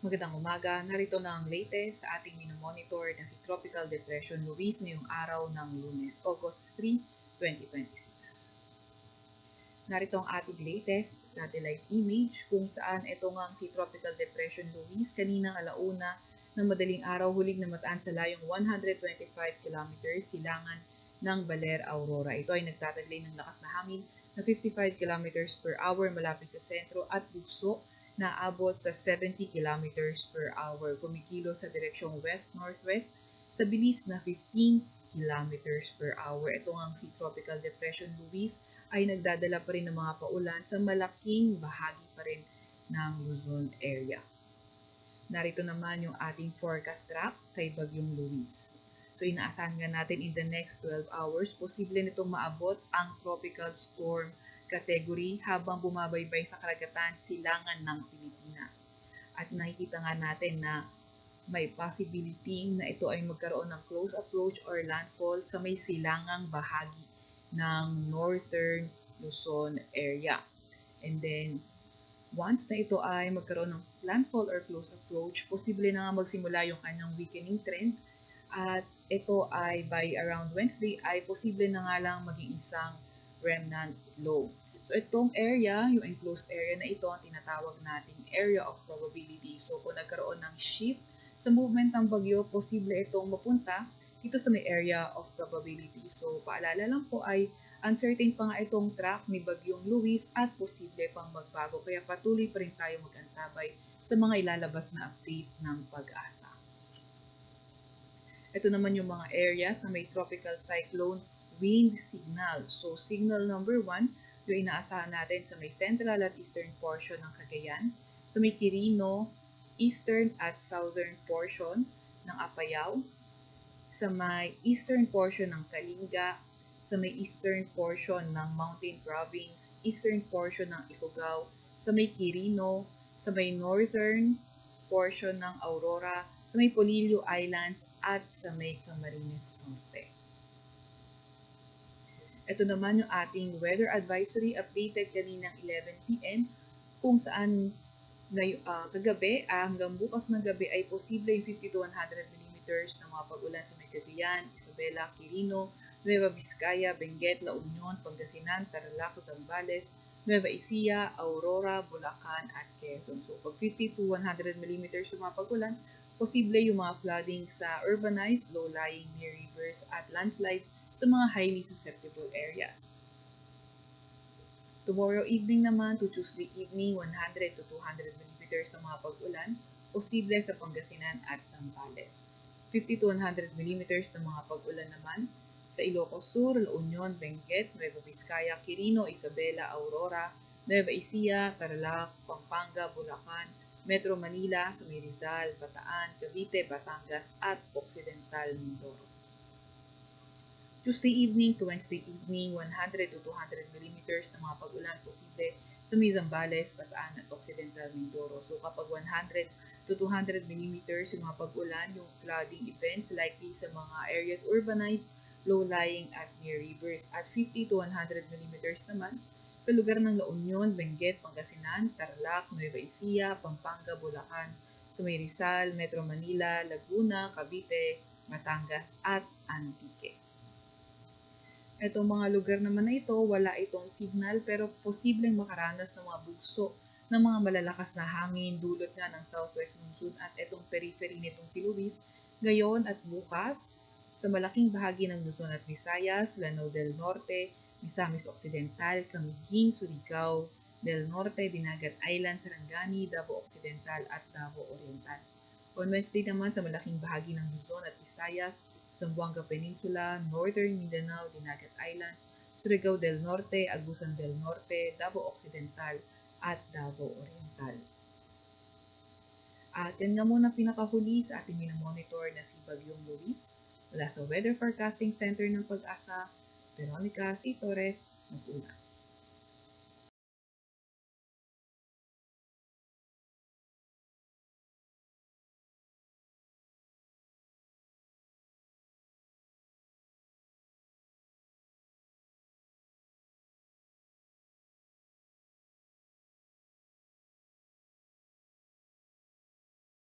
Magandang umaga, narito na ang latest sa ating minomonitor na si Tropical Depression Luis ngayong araw ng Lunes, August 3, 2026. Narito ang ating latest satellite image kung saan ito ngang si Tropical Depression Luis kaninang alauna ng madaling araw huling namataan sa layong 125 km silangan ng Baler, Aurora. Ito ay nagtataglay ng lakas na hangin na 55 km per hour malapit sa sentro at bugso na abot sa 70 km per hour. Kumikilo sa direksyong west-northwest sa bilis na 15 km per hour. Ito ang si Tropical Depression Luis ay nagdadala pa rin ng mga paulan sa malaking bahagi pa rin ng Luzon area. Narito naman yung ating forecast track kay Bagyong Luis. So inaasahan nga natin in the next 12 hours, posible nitong maabot ang tropical storm category habang bumabaybay sa karagatan silangan ng Pilipinas. At nakikita nga natin na may possibility na ito ay magkaroon ng close approach or landfall sa may silangang bahagi ng northern Luzon area. And then, once na ito ay magkaroon ng landfall or close approach, posible na nga magsimula yung kanyang weakening trend. At ito ay by around Wednesday ay posible na nga lang maging isang remnant low. So itong area, yung enclosed area na ito, ang tinatawag nating area of probability. So kung nagkaroon ng shift sa movement ng bagyo, posible itong mapunta dito sa may area of probability. So paalala lang po ay uncertain pa nga itong track ni Bagyong Luis at posible pang magbago. Kaya patuloy pa rin tayo mag-antabay sa mga ilalabas na update ng Pag-asa. Ito naman yung mga areas na may tropical cyclone wind signal. So signal number 1, yung inaasahan natin sa may central at eastern portion ng Cagayan, sa may Quirino, eastern at southern portion ng Apayao, sa may eastern portion ng Kalinga, sa may eastern portion ng Mountain Province, eastern portion ng Ifugao, sa may Quirino, sa may northern portion ng Aurora, sa may Polillo Islands at sa may Camarines Norte. Ito naman yung ating weather advisory updated kaninang 11 PM kung saan kagabi hanggang bukas ng gabi ay posible yung 50 to 100 mm ng mga pag-ulan sa may Cagayan, Isabela, Quirino, Nueva Vizcaya, Benguet, La Union, Pangasinan, Tarlac, Zambales, Nueva Ecija, Aurora, Bulacan at Quezon. So pag 50 to 100 mm yung mga pag-ulan, posible yung mga flooding sa urbanized, low-lying near rivers at landslide sa mga highly susceptible areas. Tomorrow evening naman to Tuesday evening, 100 to 200 mm ng mga pag-ulan, posible sa Pangasinan at Zambales. 50 to 100 mm ng mga pag-ulan naman sa Ilocos Sur, La Union, Benguet, Nueva Vizcaya, Quirino, Isabela, Aurora, Nueva Ecija, Tarlac, Pampanga, Bulacan, Metro Manila, sa may Rizal, Bataan, Cavite, Batangas at Occidental Mindoro. Tuesday evening to Wednesday evening, 100 to 200 mm ng mga pag-ulan posible sa may Zambales, Bataan at Occidental Mindoro. So kapag 100 to 200 mm yung mga pag-ulan, yung flooding events likely sa mga areas urbanized, low-lying at near rivers. At 50 to 100 mm naman sa lugar ng La Union, Benguet, Pangasinan, Tarlac, Nueva Ecija, Pampanga, Bulacan, sa may Rizal, Metro Manila, Laguna, Cavite, Batangas at Antique. Itong mga lugar naman na ito, wala itong signal pero posibleng makaranas ng mga bugso ng mga malalakas na hangin dulot nga ng southwest monsoon at itong periphery nitong si Luis ngayon at bukas sa malaking bahagi ng Luzon at Visayas, Lanao del Norte, Misamis Occidental, Camiguin, Surigao del Norte, Dinagat Island, Sarangani, Davao Occidental at Davao Oriental. On Wednesday naman sa malaking bahagi ng Luzon at Visayas, Zamboanga Peninsula, Northern Mindanao, Dinagat Islands, Surigao del Norte, Agusan del Norte, Davao Occidental at Davao Oriental. At yan nga muna pinakahuli sa ating minomonitor na si Bagyong Luis. Mula sa Weather Forecasting Center ng Pag-asa, Veronica C. Torres, nag-ulat.